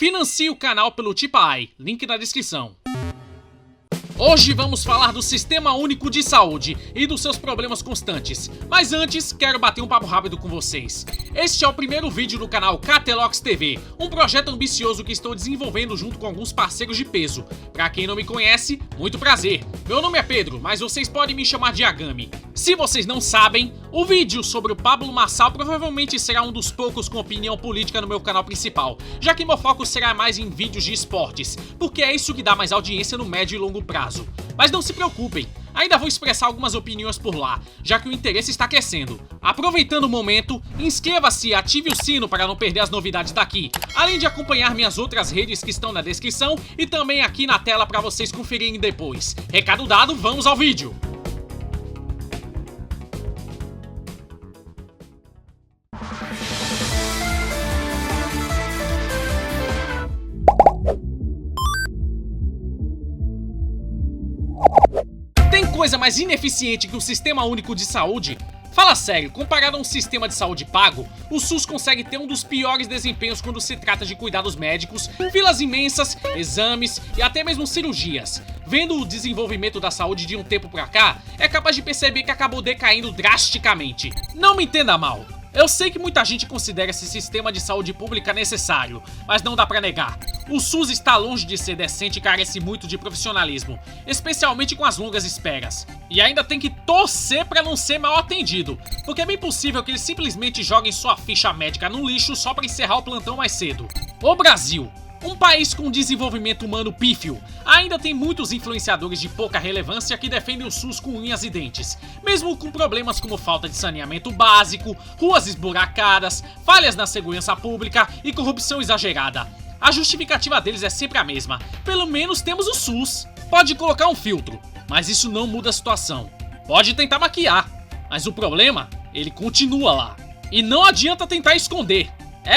Financie o canal pelo Tipai, link na descrição. Hoje vamos falar do Sistema Único de Saúde e dos seus problemas constantes, mas antes quero bater um papo rápido com vocês. Este é o primeiro vídeo do canal Catelox TV, um projeto ambicioso que estou desenvolvendo junto com alguns parceiros de peso. Pra quem não me conhece, muito prazer. Meu nome é Pedro, mas vocês podem me chamar de Agami. Se vocês não sabem, o vídeo sobre o Pablo Marçal provavelmente será um dos poucos com opinião política no meu canal principal, já que meu foco será mais em vídeos de esportes, porque é isso que dá mais audiência no médio e longo prazo. Mas não se preocupem, ainda vou expressar algumas opiniões por lá, já que o interesse está crescendo. Aproveitando o momento, inscreva-se e ative o sino para não perder as novidades daqui, além de acompanhar minhas outras redes que estão na descrição e também aqui na tela para vocês conferirem depois. Recado dado, vamos ao vídeo! Coisa mais ineficiente que o Sistema Único de Saúde? Fala sério, comparado a um sistema de saúde pago, o SUS consegue ter um dos piores desempenhos quando se trata de cuidados médicos, filas imensas, exames e até mesmo cirurgias. Vendo o desenvolvimento da saúde de um tempo pra cá, é capaz de perceber que acabou decaindo drasticamente. Não me entenda mal. Eu sei que muita gente considera esse sistema de saúde pública necessário, mas não dá pra negar. O SUS está longe de ser decente e carece muito de profissionalismo, especialmente com as longas esperas. E ainda tem que torcer pra não ser mal atendido, porque é bem possível que eles simplesmente joguem sua ficha médica no lixo só pra encerrar o plantão mais cedo. O Brasil, um país com desenvolvimento humano pífio, ainda tem muitos influenciadores de pouca relevância que defendem o SUS com unhas e dentes, mesmo com problemas como falta de saneamento básico, ruas esburacadas, falhas na segurança pública e corrupção exagerada. A justificativa deles é sempre a mesma: pelo menos temos o SUS. Pode colocar um filtro, mas isso não muda a situação. Pode tentar maquiar, mas o problema, ele continua lá. E não adianta tentar esconder.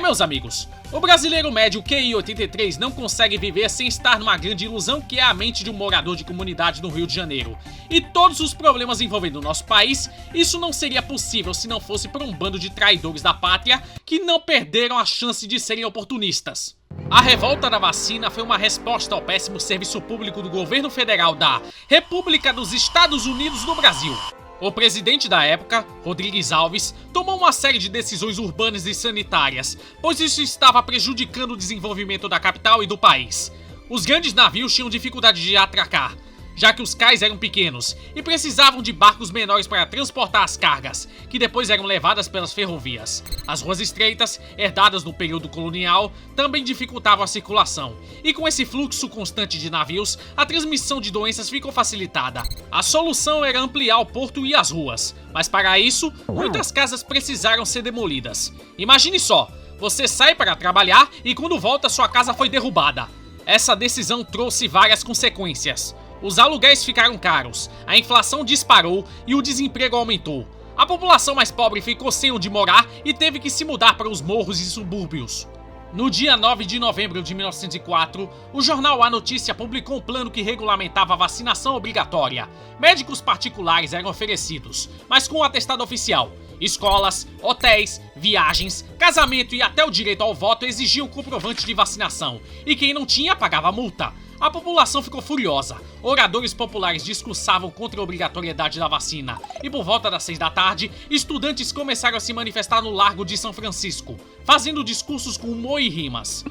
Meus amigos, o brasileiro médio QI 83 não consegue viver sem estar numa grande ilusão que é a mente de um morador de comunidade no Rio de Janeiro. E todos os problemas envolvendo o nosso país, isso não seria possível se não fosse por um bando de traidores da pátria que não perderam a chance de serem oportunistas. A revolta da vacina foi uma resposta ao péssimo serviço público do governo federal da República dos Estados Unidos do Brasil. O presidente da época, Rodrigues Alves, tomou uma série de decisões urbanas e sanitárias, pois isso estava prejudicando o desenvolvimento da capital e do país. Os grandes navios tinham dificuldade de atracar, já que os cais eram pequenos e precisavam de barcos menores para transportar as cargas, que depois eram levadas pelas ferrovias. As ruas estreitas, herdadas no período colonial, também dificultavam a circulação, e com esse fluxo constante de navios, a transmissão de doenças ficou facilitada. A solução era ampliar o porto e as ruas, mas para isso, muitas casas precisaram ser demolidas. Imagine só, você sai para trabalhar e quando volta sua casa foi derrubada. Essa decisão trouxe várias consequências. Os aluguéis ficaram caros, a inflação disparou e o desemprego aumentou. A população mais pobre ficou sem onde morar e teve que se mudar para os morros e subúrbios. No dia 9 de novembro de 1904, o jornal A Notícia publicou um plano que regulamentava a vacinação obrigatória. Médicos particulares eram oferecidos, mas com o atestado oficial. Escolas, hotéis, viagens, casamento e até o direito ao voto exigiam comprovante de vacinação, e quem não tinha pagava multa. A população ficou furiosa, oradores populares discursavam contra a obrigatoriedade da vacina, e por volta das 6 da tarde, estudantes começaram a se manifestar no Largo de São Francisco, fazendo discursos com humor e rimas.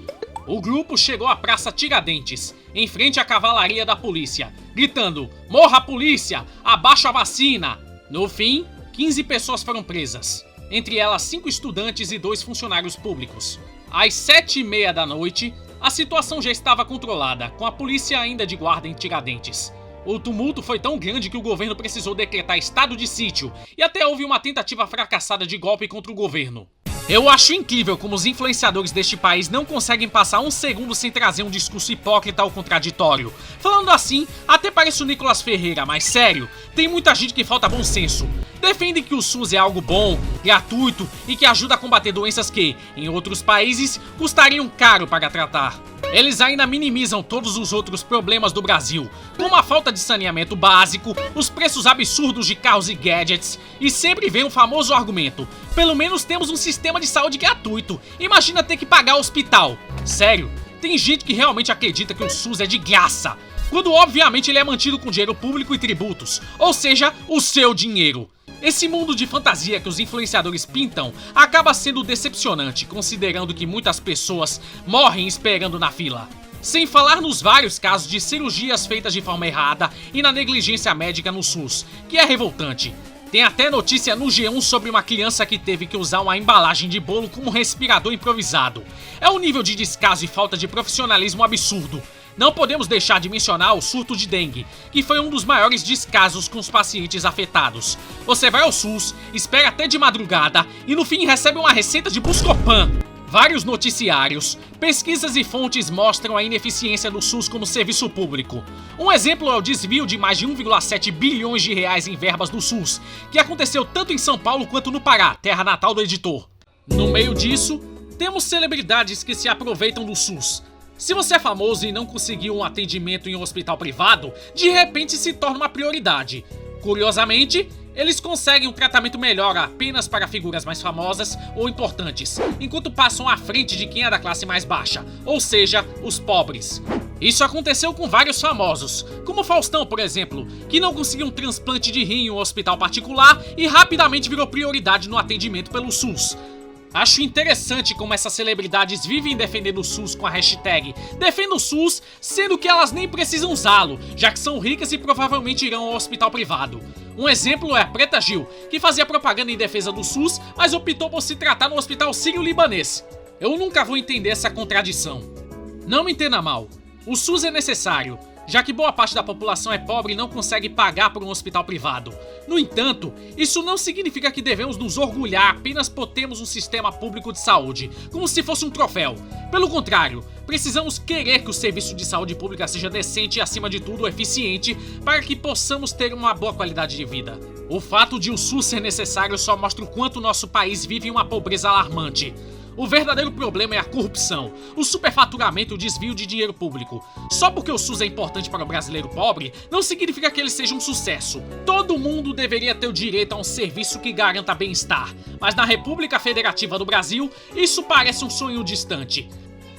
O grupo chegou à Praça Tiradentes, em frente à cavalaria da polícia, gritando: "Morra a polícia! Abaixa a vacina!" No fim, 15 pessoas foram presas, entre elas 5 estudantes e 2 funcionários públicos. Às 7h30 da noite, a situação já estava controlada, com a polícia ainda de guarda em Tiradentes. O tumulto foi tão grande que o governo precisou decretar estado de sítio, e até houve uma tentativa fracassada de golpe contra o governo. Eu acho incrível como os influenciadores deste país não conseguem passar um segundo sem trazer um discurso hipócrita ou contraditório. Falando assim, até parece o Nicolas Ferreira, mas sério, tem muita gente que falta bom senso. Defendem que o SUS é algo bom, gratuito e que ajuda a combater doenças que, em outros países, custariam caro para tratar. Eles ainda minimizam todos os outros problemas do Brasil, como a falta de saneamento básico, os preços absurdos de carros e gadgets, e sempre vem o famoso argumento: pelo menos temos um sistema de saúde gratuito, imagina ter que pagar o hospital. Sério, Tem gente que realmente acredita que o SUS é de graça, quando obviamente ele é mantido com dinheiro público e tributos, ou seja, o seu dinheiro. Esse mundo de fantasia que os influenciadores pintam acaba sendo decepcionante, considerando que muitas pessoas morrem esperando na fila. Sem falar nos vários casos de cirurgias feitas de forma errada e na negligência médica no SUS, que é revoltante. Tem até notícia no G1 sobre uma criança que teve que usar uma embalagem de bolo como respirador improvisado. É um nível de descaso e falta de profissionalismo absurdo. Não podemos deixar de mencionar o surto de dengue, que foi um dos maiores descasos com os pacientes afetados. Você vai ao SUS, espera até de madrugada e no fim recebe uma receita de Buscopan. Vários noticiários, pesquisas e fontes mostram a ineficiência do SUS como serviço público. Um exemplo é o desvio de mais de 1,7 bilhões de reais em verbas do SUS, que aconteceu tanto em São Paulo quanto no Pará, terra natal do editor. No meio disso, temos celebridades que se aproveitam do SUS. Se você é famoso e não conseguiu um atendimento em um hospital privado, de repente se torna uma prioridade. Curiosamente, eles conseguem um tratamento melhor apenas para figuras mais famosas ou importantes, enquanto passam à frente de quem é da classe mais baixa, ou seja, os pobres. Isso aconteceu com vários famosos, como Faustão, por exemplo, que não conseguiu um transplante de rim em um hospital particular e rapidamente virou prioridade no atendimento pelo SUS. Acho interessante como essas celebridades vivem defendendo o SUS com a hashtag Defenda o SUS, sendo que elas nem precisam usá-lo, já que são ricas e provavelmente irão ao hospital privado. Um exemplo é a Preta Gil, que fazia propaganda em defesa do SUS, mas optou por se tratar no hospital sírio-libanês. Eu nunca vou entender essa contradição. Não me entenda mal, o SUS é necessário, já que boa parte da população é pobre e não consegue pagar por um hospital privado. No entanto, isso não significa que devemos nos orgulhar apenas por termos um sistema público de saúde, como se fosse um troféu. Pelo contrário, precisamos querer que o serviço de saúde pública seja decente e, acima de tudo, eficiente, para que possamos ter uma boa qualidade de vida. O fato de o SUS ser necessário só mostra o quanto nosso país vive uma pobreza alarmante. O verdadeiro problema é a corrupção, o superfaturamento e o desvio de dinheiro público. Só porque o SUS é importante para o brasileiro pobre, não significa que ele seja um sucesso. Todo mundo deveria ter o direito a um serviço que garanta bem-estar, mas na República Federativa do Brasil, isso parece um sonho distante.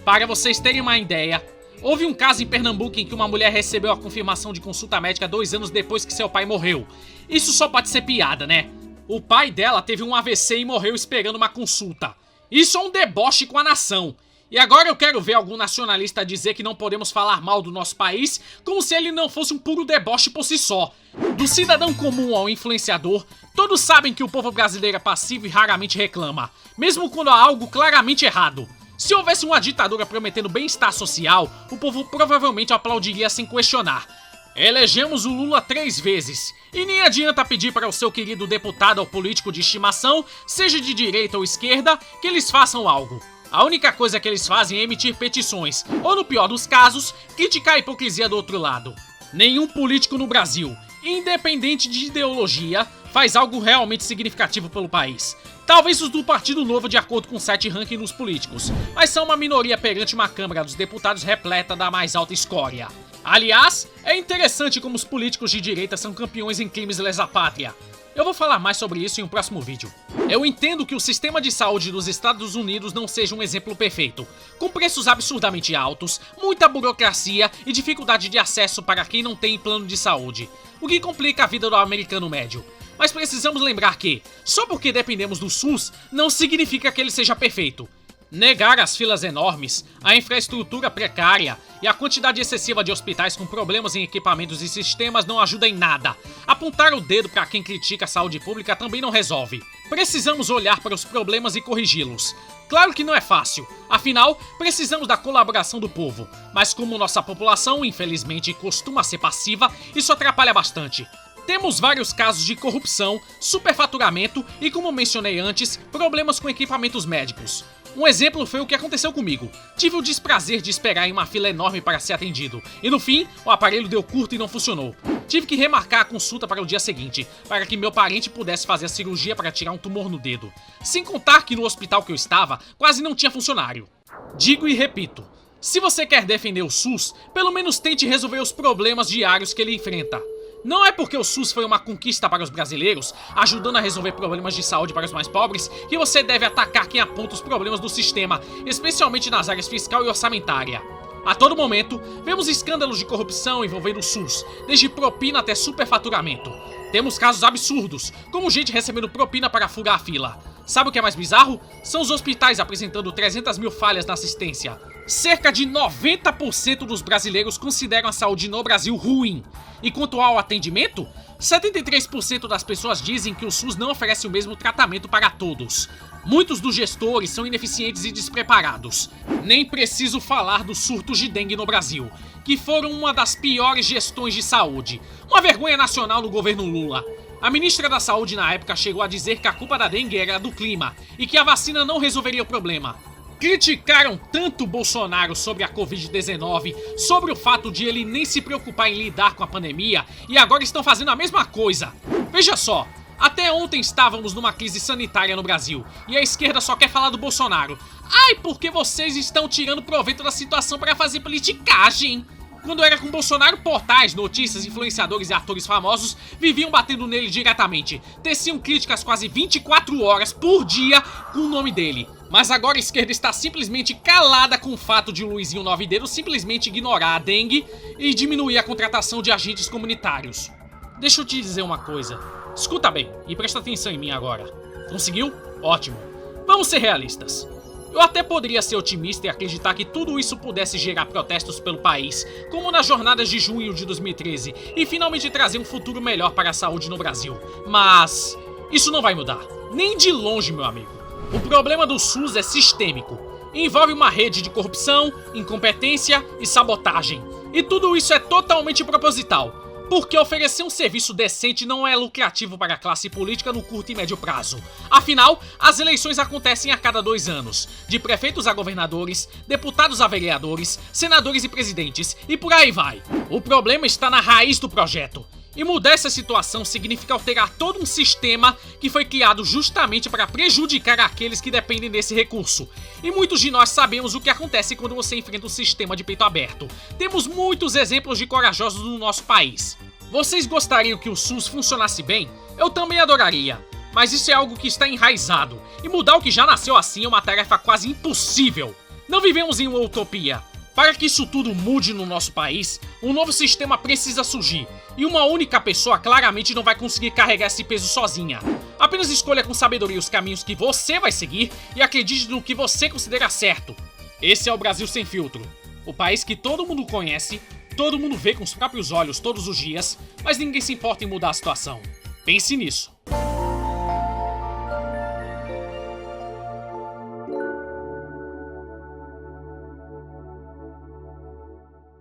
Para vocês terem uma ideia, houve um caso em Pernambuco em que uma mulher recebeu a confirmação de consulta médica 2 anos depois que seu pai morreu. Isso só pode ser piada, né? O pai dela teve um AVC e morreu esperando uma consulta. Isso é um deboche com a nação. E agora eu quero ver algum nacionalista dizer que não podemos falar mal do nosso país, como se ele não fosse um puro deboche por si só. Do cidadão comum ao influenciador, todos sabem que o povo brasileiro é passivo e raramente reclama, mesmo quando há algo claramente errado. Se houvesse uma ditadura prometendo bem-estar social, o povo provavelmente aplaudiria sem questionar. Elegemos o Lula 3 vezes, e nem adianta pedir para o seu querido deputado ou político de estimação, seja de direita ou esquerda, que eles façam algo. A única coisa que eles fazem é emitir petições, ou no pior dos casos, criticar a hipocrisia do outro lado. Nenhum político no Brasil, independente de ideologia, faz algo realmente significativo pelo país. Talvez os do Partido Novo de acordo com o site Ranking dos Políticos, mas são uma minoria perante uma Câmara dos Deputados repleta da mais alta escória. Aliás, é interessante como os políticos de direita são campeões em crimes lesa-pátria. Eu vou falar mais sobre isso em um próximo vídeo. Eu entendo que o sistema de saúde dos Estados Unidos não seja um exemplo perfeito, com preços absurdamente altos, muita burocracia e dificuldade de acesso para quem não tem plano de saúde, o que complica a vida do americano médio. Mas precisamos lembrar que, só porque dependemos do SUS, não significa que ele seja perfeito. Negar as filas enormes, a infraestrutura precária e a quantidade excessiva de hospitais com problemas em equipamentos e sistemas não ajuda em nada. Apontar o dedo para quem critica a saúde pública também não resolve. Precisamos olhar para os problemas e corrigi-los. Claro que não é fácil, afinal, precisamos da colaboração do povo, mas como nossa população, infelizmente, costuma ser passiva, isso atrapalha bastante. Temos vários casos de corrupção, superfaturamento e, como mencionei antes, problemas com equipamentos médicos. Um exemplo foi o que aconteceu comigo. Tive o desprazer de esperar em uma fila enorme para ser atendido, e no fim, o aparelho deu curto e não funcionou. Tive que remarcar a consulta para o dia seguinte, para que meu parente pudesse fazer a cirurgia para tirar um tumor no dedo. Sem contar que no hospital que eu estava, quase não tinha funcionário. Digo e repito, se você quer defender o SUS, pelo menos tente resolver os problemas diários que ele enfrenta. Não é porque o SUS foi uma conquista para os brasileiros, ajudando a resolver problemas de saúde para os mais pobres, que você deve atacar quem aponta os problemas do sistema, especialmente nas áreas fiscal e orçamentária. A todo momento, vemos escândalos de corrupção envolvendo o SUS, desde propina até superfaturamento. Temos casos absurdos, como gente recebendo propina para furar a fila. Sabe o que é mais bizarro? São os hospitais apresentando 300 mil falhas na assistência. Cerca de 90% dos brasileiros consideram a saúde no Brasil ruim. E quanto ao atendimento, 73% das pessoas dizem que o SUS não oferece o mesmo tratamento para todos. Muitos dos gestores são ineficientes e despreparados. Nem preciso falar dos surtos de dengue no Brasil, que foram uma das piores gestões de saúde. Uma vergonha nacional no governo Lula. A ministra da Saúde na época chegou a dizer que a culpa da dengue era do clima e que a vacina não resolveria o problema. Criticaram tanto Bolsonaro sobre a Covid-19, sobre o fato de ele nem se preocupar em lidar com a pandemia, e agora estão fazendo a mesma coisa. Veja só, até ontem estávamos numa crise sanitária no Brasil, e a esquerda só quer falar do Bolsonaro. Ai, porque vocês estão tirando proveito da situação para fazer politicagem. Quando era com Bolsonaro, portais, notícias, influenciadores e atores famosos viviam batendo nele diretamente. Teciam críticas quase 24 horas por dia com o nome dele. Mas agora a esquerda está simplesmente calada com o fato de o Luizinho Nove Dedos simplesmente ignorar a dengue e diminuir a contratação de agentes comunitários. Deixa eu te dizer uma coisa. Escuta bem e presta atenção em mim agora. Conseguiu? Ótimo. Vamos ser realistas. Eu até poderia ser otimista e acreditar que tudo isso pudesse gerar protestos pelo país, como nas jornadas de junho de 2013, e finalmente trazer um futuro melhor para a saúde no Brasil. Mas isso não vai mudar. Nem de longe, meu amigo. O problema do SUS é sistêmico. Envolve uma rede de corrupção, incompetência e sabotagem. E tudo isso é totalmente proposital. Porque oferecer um serviço decente não é lucrativo para a classe política no curto e médio prazo. Afinal, as eleições acontecem a cada 2 anos, de prefeitos a governadores, deputados a vereadores, senadores e presidentes, e por aí vai. O problema está na raiz do projeto. E mudar essa situação significa alterar todo um sistema que foi criado justamente para prejudicar aqueles que dependem desse recurso. E muitos de nós sabemos o que acontece quando você enfrenta um sistema de peito aberto. Temos muitos exemplos de corajosos no nosso país. Vocês gostariam que o SUS funcionasse bem? Eu também adoraria. Mas isso é algo que está enraizado. E mudar o que já nasceu assim é uma tarefa quase impossível. Não vivemos em uma utopia. Para que isso tudo mude no nosso país, um novo sistema precisa surgir. E uma única pessoa claramente não vai conseguir carregar esse peso sozinha. Apenas escolha com sabedoria os caminhos que você vai seguir e acredite no que você considera certo. Esse é o Brasil Sem Filtro. O país que todo mundo conhece, todo mundo vê com os próprios olhos todos os dias, mas ninguém se importa em mudar a situação. Pense nisso.